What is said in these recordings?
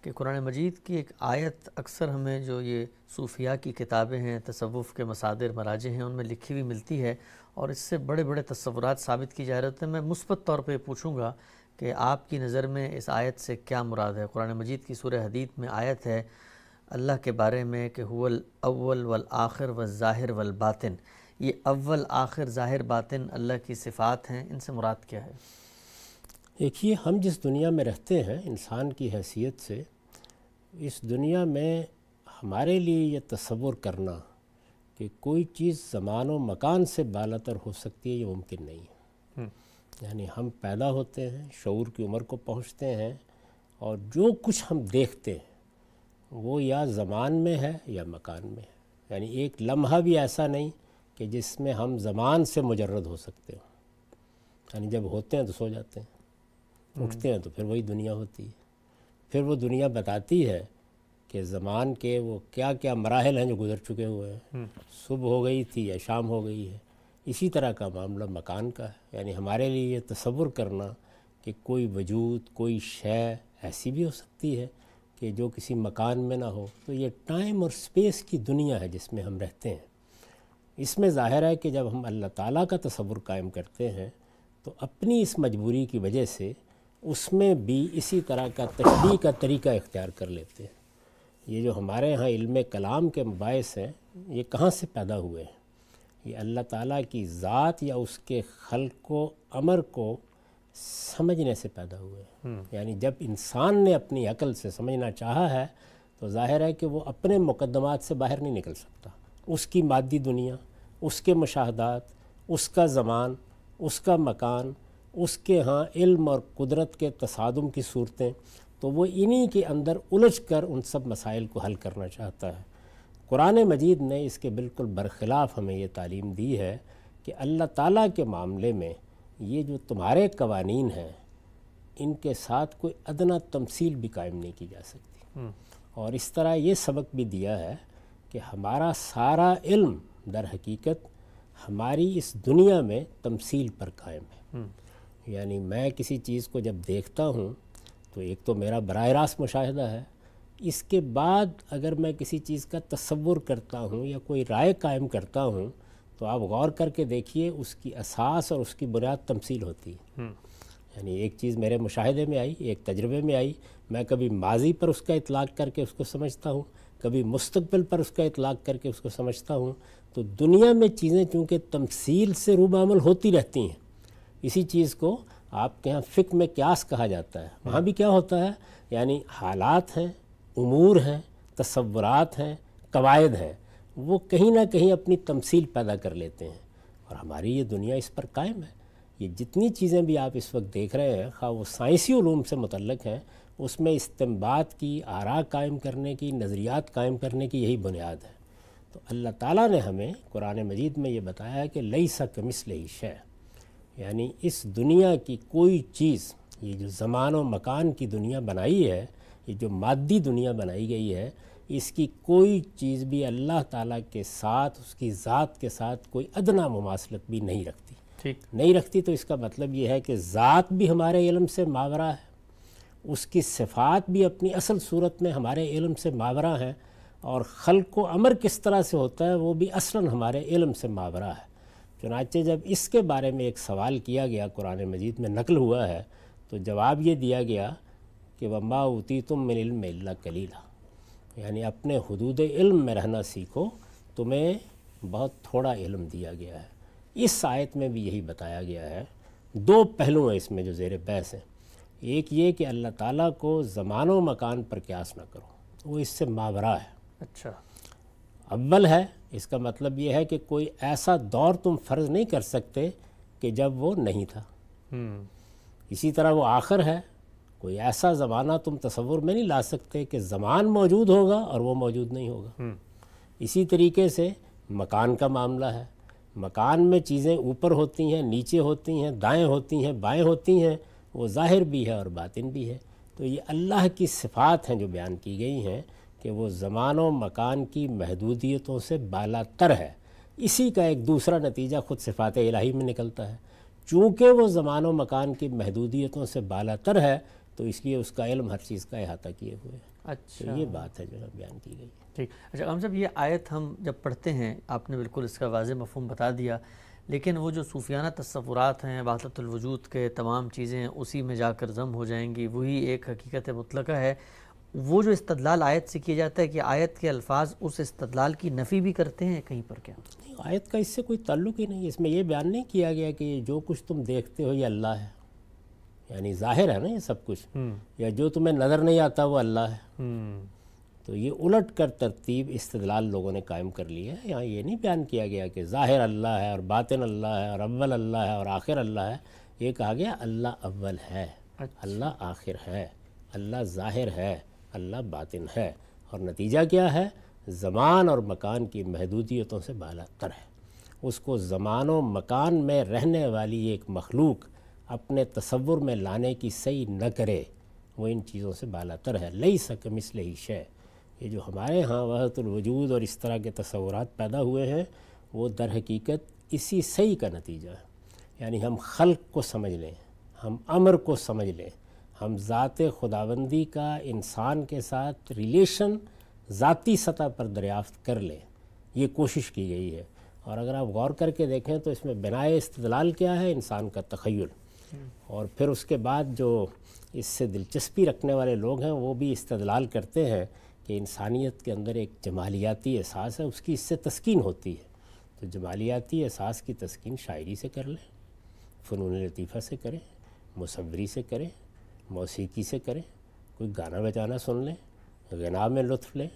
کہ قرآن مجید کی ایک آیت اکثر ہمیں جو یہ صوفیاء کی کتابیں ہیں، تصوف کے مصادر مراجع ہیں، ان میں لکھی ہوئی ملتی ہے اور اس سے بڑے بڑے تصورات ثابت کی جا رہے ہوتے ہیں۔ میں مثبت طور پہ پوچھوں گا کہ آپ کی نظر میں اس آیت سے کیا مراد ہے؟ قرآن مجید کی سورہ حدید میں آیت ہے اللہ کے بارے میں کہ هو الاول والآخر والظاہر والباطن، یہ اول آخر ظاہر باطن اللہ کی صفات ہیں، ان سے مراد کیا ہے؟ دیکھیے، ہم جس دنیا میں رہتے ہیں انسان کی حیثیت سے، اس دنیا میں ہمارے لیے یہ تصور کرنا کہ کوئی چیز زمان و مکان سے بالاتر ہو سکتی ہے، یہ ممکن نہیں ہے۔ یعنی ہم پیدا ہوتے ہیں، شعور کی عمر کو پہنچتے ہیں، اور جو کچھ ہم دیکھتے ہیں وہ یا زمان میں ہے یا مکان میں ہے۔ یعنی ایک لمحہ بھی ایسا نہیں کہ جس میں ہم زمان سے مجرد ہو سکتے ہوں۔ یعنی جب ہوتے ہیں تو سو جاتے ہیں، اٹھتے ہیں تو پھر وہی دنیا ہوتی ہے۔ پھر وہ دنیا بتاتی ہے کہ زمان کے وہ کیا کیا مراحل ہیں جو گزر چکے ہوئے ہیں، صبح ہو گئی تھی یا شام ہو گئی ہے۔ اسی طرح کا معاملہ مکان کا ہے۔ یعنی ہمارے لیے یہ تصور کرنا کہ کوئی وجود، کوئی شے ایسی بھی ہو سکتی ہے کہ جو کسی مکان میں نہ ہو، تو یہ ٹائم اور سپیس کی دنیا ہے جس میں ہم رہتے ہیں۔ اس میں ظاہر ہے کہ جب ہم اللہ تعالیٰ کا تصور قائم کرتے ہیں تو اپنی اس مجبوری کی وجہ سے اس میں بھی اسی طرح کا تشبیہ کا طریقہ اختیار کر لیتے ہیں۔ یہ جو ہمارے ہاں علم کلام کے مباحث ہیں، یہ کہاں سے پیدا ہوئے ہیں؟ یہ اللہ تعالیٰ کی ذات یا اس کے خلق و امر کو سمجھنے سے پیدا ہوئے ہیں۔ یعنی جب انسان نے اپنی عقل سے سمجھنا چاہا ہے تو ظاہر ہے کہ وہ اپنے مقدمات سے باہر نہیں نکل سکتا۔ اس کی مادی دنیا، اس کے مشاہدات، اس کا زمان، اس کا مکان، اس کے ہاں علم اور قدرت کے تصادم کی صورتیں، تو وہ انہی کے اندر الجھ کر ان سب مسائل کو حل کرنا چاہتا ہے۔ قرآن مجید نے اس کے بالکل برخلاف ہمیں یہ تعلیم دی ہے کہ اللہ تعالیٰ کے معاملے میں یہ جو تمہارے قوانین ہیں ان کے ساتھ کوئی ادنیٰ تمثیل بھی قائم نہیں کی جا سکتی۔ اور اس طرح یہ سبق بھی دیا ہے کہ ہمارا سارا علم در حقیقت ہماری اس دنیا میں تمثیل پر قائم ہے۔ یعنی میں کسی چیز کو جب دیکھتا ہوں تو ایک تو میرا براہ راست مشاہدہ ہے، اس کے بعد اگر میں کسی چیز کا تصور کرتا ہوں یا کوئی رائے قائم کرتا ہوں تو آپ غور کر کے دیکھیے اس کی اساس اور اس کی بنیاد تمثیل ہوتی ہے۔ یعنی ایک چیز میرے مشاہدے میں آئی، ایک تجربے میں آئی، میں کبھی ماضی پر اس کا اطلاق کر کے اس کو سمجھتا ہوں، کبھی مستقبل پر اس کا اطلاق کر کے اس کو سمجھتا ہوں۔ تو دنیا میں چیزیں چونکہ تمثیل سے روبعمل ہوتی رہتی ہیں، اسی چیز کو آپ کے ہاں فقہ میں قیاس کہا جاتا ہے۔ وہاں بھی کیا ہوتا ہے؟ یعنی حالات ہیں، امور ہیں، تصورات ہیں، قواعد ہیں، وہ کہیں نہ کہیں اپنی تمثیل پیدا کر لیتے ہیں، اور ہماری یہ دنیا اس پر قائم ہے۔ یہ جتنی چیزیں بھی آپ اس وقت دیکھ رہے ہیں، خواہ وہ سائنسی علوم سے متعلق ہیں، اس میں استنباط کی، آراء قائم کرنے کی، نظریات قائم کرنے کی یہی بنیاد ہے۔ تو اللہ تعالیٰ نے ہمیں قرآن مجید میں یہ بتایا ہے کہ لیس کمثلہ شیء، یعنی اس دنیا کی کوئی چیز، یہ جو زمان و مکان کی دنیا بنائی ہے، یہ جو مادی دنیا بنائی گئی ہے، اس کی کوئی چیز بھی اللہ تعالیٰ کے ساتھ، اس کی ذات کے ساتھ کوئی ادنیٰ مماثلت بھی نہیں رکھتی۔ نہیں رکھتی تو اس کا مطلب یہ ہے کہ ذات بھی ہمارے علم سے ماورا ہے، اس کی صفات بھی اپنی اصل صورت میں ہمارے علم سے ماورا ہیں، اور خلق و امر کس طرح سے ہوتا ہے وہ بھی اصلاً ہمارے علم سے ماورا ہے۔ چنانچہ جب اس کے بارے میں ایک سوال کیا گیا، قرآن مجید میں نقل ہوا ہے، تو جواب یہ دیا گیا کہ وَمَا أُوتِيتُم مِّنَ الْعِلْمِ إِلَّا قَلِيلًا، یعنی اپنے حدود علم میں رہنا سیکھو، تمہیں بہت تھوڑا علم دیا گیا ہے۔ اس آیت میں بھی یہی بتایا گیا ہے۔ دو پہلو ہیں اس میں جو زیر بحث ہیں۔ ایک یہ کہ اللہ تعالیٰ کو زمان و مکان پر قیاس نہ کرو، وہ اس سے ماورا ہے۔ اچھا، اول ہے، اس کا مطلب یہ ہے کہ کوئی ایسا دور تم فرض نہیں کر سکتے کہ جب وہ نہیں تھا۔ اسی طرح وہ آخر ہے، کوئی ایسا زمانہ تم تصور میں نہیں لا سکتے کہ زمان موجود ہوگا اور وہ موجود نہیں ہوگا۔ اسی طریقے سے مکان کا معاملہ ہے، مکان میں چیزیں اوپر ہوتی ہیں، نیچے ہوتی ہیں، دائیں ہوتی ہیں، بائیں ہوتی ہیں، وہ ظاہر بھی ہے اور باطن بھی ہے۔ تو یہ اللہ کی صفات ہیں جو بیان کی گئی ہیں کہ وہ زمان و مکان کی محدودیتوں سے بالا تر ہے۔ اسی کا ایک دوسرا نتیجہ خود صفات الہی میں نکلتا ہے، چونکہ وہ زمان و مکان کی محدودیتوں سے بالا تر ہے تو اس لیے اس کا علم ہر چیز کا احاطہ کیے ہوئے ہے۔ اچھا، تو یہ بات ہے جو بیان کی گئی۔ ٹھیک۔ اچھا غلام صاحب، یہ آیت ہم جب پڑھتے ہیں، آپ نے بالکل اس کا واضح مفہوم بتا دیا، لیکن وہ جو صوفیانہ تصورات ہیں وحدت الوجود کے، تمام چیزیں اسی میں جا کر ضم ہو جائیں گی، وہی ایک حقیقت مطلقہ ہے، وہ جو استدلال آیت سے کیا جاتا ہے کہ آیت کے الفاظ اس استدلال کی نفی بھی کرتے ہیں کہیں پر کیا؟ آیت کا اس سے کوئی تعلق ہی نہیں، اس میں یہ بیان نہیں کیا گیا کہ جو کچھ تم دیکھتے ہو یہ اللہ ہے، یعنی ظاہر ہے نا یہ سب کچھ، یا جو تمہیں نظر نہیں آتا وہ اللہ ہے۔ تو یہ الٹ کر ترتیب استدلال لوگوں نے قائم کر لی ہے۔ یہاں یہ نہیں بیان کیا گیا کہ ظاہر اللہ ہے اور باطن اللہ ہے اور اول اللہ ہے اور آخر اللہ ہے، یہ کہا گیا اللہ اول ہے، اللہ آخر ہے، اللہ ظاہر ہے، اللہ باطن ہے، اور نتیجہ کیا ہے؟ زمان اور مکان کی محدودیتوں سے بالا تر ہے۔ اس کو زمان و مکان میں رہنے والی ایک مخلوق اپنے تصور میں لانے کی صحیح نہ کرے، وہ ان چیزوں سے بالا تر ہے۔ لیس کمثلہ شیء، یہ جو ہمارے ہاں وحدت الوجود اور اس طرح کے تصورات پیدا ہوئے ہیں، وہ در حقیقت اسی صحیح کا نتیجہ ہے۔ یعنی ہم خلق کو سمجھ لیں، ہم امر کو سمجھ لیں، ہم ذات خداوندی کا انسان کے ساتھ ریلیشن ذاتی سطح پر دریافت کر لیں، یہ کوشش کی گئی ہے۔ اور اگر آپ غور کر کے دیکھیں تو اس میں بنائے استدلال کیا ہے؟ انسان کا تخیل۔ اور پھر اس کے بعد جو اس سے دلچسپی رکھنے والے لوگ ہیں وہ بھی استدلال کرتے ہیں کہ انسانیت کے اندر ایک جمالیاتی احساس ہے، اس کی اس سے تسکین ہوتی ہے۔ تو جمالیاتی احساس کی تسکین شاعری سے کر لیں، فنون لطیفہ سے کریں، مصوری سے کریں، موسیقی سے کریں، کوئی گانا بجانا سن لیں، غنا میں لطف لیں۔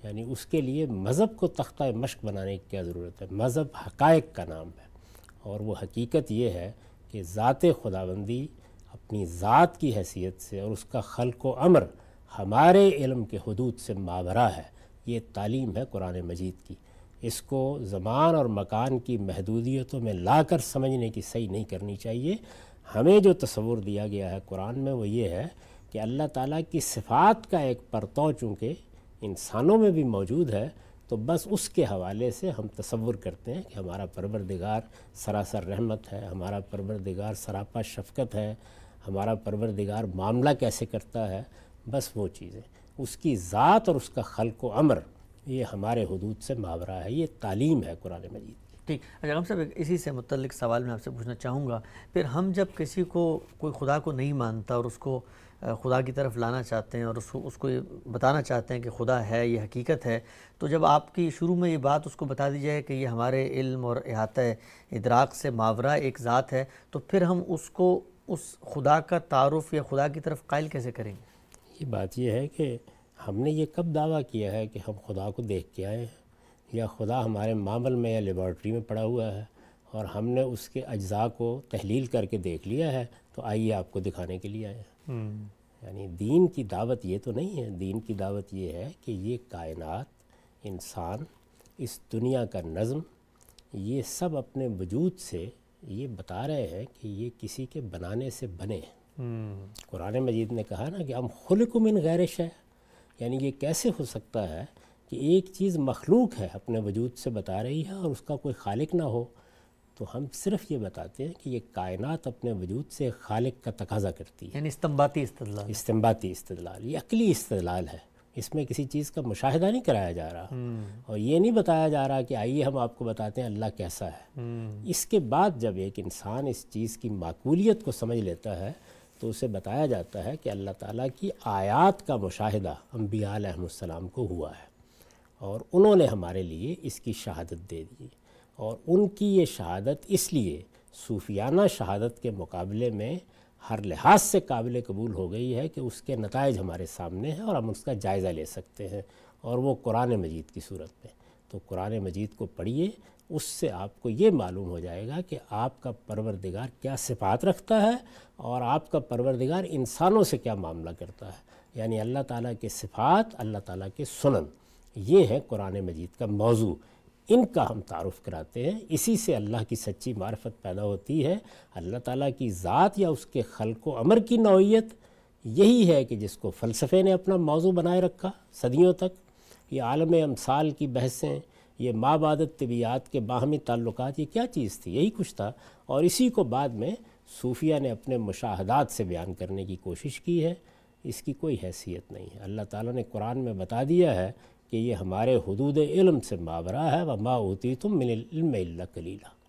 یعنی اس کے لیے مذہب کو تختہ مشق بنانے کی کیا ضرورت ہے؟ مذہب حقائق کا نام ہے، اور وہ حقیقت یہ ہے کہ ذات خداوندی اپنی ذات کی حیثیت سے اور اس کا خلق و امر ہمارے علم کے حدود سے ماورا ہے۔ یہ تعلیم ہے قرآن مجید کی۔ اس کو زمان اور مکان کی محدودیتوں میں لا کر سمجھنے کی صحیح نہیں کرنی چاہیے۔ ہمیں جو تصور دیا گیا ہے قرآن میں وہ یہ ہے کہ اللہ تعالیٰ کی صفات کا ایک پرتو چونکہ انسانوں میں بھی موجود ہے، تو بس اس کے حوالے سے ہم تصور کرتے ہیں کہ ہمارا پروردگار سراسر رحمت ہے، ہمارا پروردگار سراپا شفقت ہے، ہمارا پروردگار معاملہ کیسے کرتا ہے، بس وہ چیزیں۔ اس کی ذات اور اس کا خلق و امر یہ ہمارے حدود سے ماورا ہے، یہ تعلیم ہے قرآن مجید کی۔ ٹھیک۔ اچھا غلام صاحب، اسی سے متعلق سوال میں آپ سے پوچھنا چاہوں گا، پھر ہم جب کسی کو کوئی خدا کو نہیں مانتا اور اس کو خدا کی طرف لانا چاہتے ہیں اور اس کو یہ بتانا چاہتے ہیں کہ خدا ہے، یہ حقیقت ہے، تو جب آپ کی شروع میں یہ بات اس کو بتا دی جائے کہ یہ ہمارے علم اور احاطہ ادراک سے ماورا ایک ذات ہے، تو پھر ہم اس کو اس خدا کا تعارف یا خدا کی طرف قائل کیسے کریں گے؟ یہ بات یہ ہے کہ ہم نے یہ کب دعویٰ کیا ہے کہ ہم خدا کو دیکھ کے آئے ہیں، یا خدا ہمارے معمل میں یا لیبارٹری میں پڑا ہوا ہے اور ہم نے اس کے اجزاء کو تحلیل کر کے دیکھ لیا ہے تو آئیے آپ کو دکھانے کے لیے آئے ہیں۔ یعنی دین کی دعوت یہ تو نہیں ہے، دین کی دعوت یہ ہے کہ یہ کائنات، انسان، اس دنیا کا نظم، یہ سب اپنے وجود سے یہ بتا رہے ہیں کہ یہ کسی کے بنانے سے بنے ہیں۔ قرآن مجید نے کہا نا کہ ہم خلق من غیر شیء، یعنی یہ کیسے ہو سکتا ہے کہ ایک چیز مخلوق ہے اپنے وجود سے بتا رہی ہے اور اس کا کوئی خالق نہ ہو؟ تو ہم صرف یہ بتاتے ہیں کہ یہ کائنات اپنے وجود سے خالق کا تقاضا کرتی ہے، یعنی استنباطی استدلال۔ استنباطی استدلال، یہ عقلی استدلال ہے، اس میں کسی چیز کا مشاہدہ نہیں کرایا جا رہا، اور یہ نہیں بتایا جا رہا کہ آئیے ہم آپ کو بتاتے ہیں اللہ کیسا ہے۔ اس کے بعد جب ایک انسان اس چیز کی معقولیت کو سمجھ لیتا ہے تو اسے بتایا جاتا ہے کہ اللہ تعالیٰ کی آیات کا مشاہدہ انبیاء علیہ السلام کو ہوا ہے، اور انہوں نے ہمارے لیے اس کی شہادت دے دی، اور ان کی یہ شہادت اس لیے صوفیانہ شہادت کے مقابلے میں ہر لحاظ سے قابل قبول ہو گئی ہے کہ اس کے نتائج ہمارے سامنے ہیں اور ہم اس کا جائزہ لے سکتے ہیں، اور وہ قرآن مجید کی صورت میں۔ تو قرآن مجید کو پڑھیے، اس سے آپ کو یہ معلوم ہو جائے گا کہ آپ کا پروردگار کیا صفات رکھتا ہے اور آپ کا پروردگار انسانوں سے کیا معاملہ کرتا ہے۔ یعنی اللہ تعالیٰ کے صفات، اللہ تعالیٰ کے سنن، یہ ہے قرآن مجید کا موضوع، ان کا ہم تعارف کراتے ہیں۔ اسی سے اللہ کی سچی معرفت پیدا ہوتی ہے۔ اللہ تعالیٰ کی ذات یا اس کے خلق و امر کی نوعیت یہی ہے کہ جس کو فلسفے نے اپنا موضوع بنائے رکھا صدیوں تک۔ یہ عالم امثال کی بحثیں، یہ مابعد طبیعیات کے باہمی تعلقات، یہ کیا چیز تھی؟ یہی کچھ تھا، اور اسی کو بعد میں صوفیہ نے اپنے مشاہدات سے بیان کرنے کی کوشش کی ہے، اس کی کوئی حیثیت نہیں ہے۔ اللہ تعالیٰ نے قرآن میں بتا دیا ہے کہ یہ ہمارے حدود علم سے ماورا ہے، وَمَا أُوتِيتُم مِّنَ الْعِلْمِ إِلَّا قَلِيلًا۔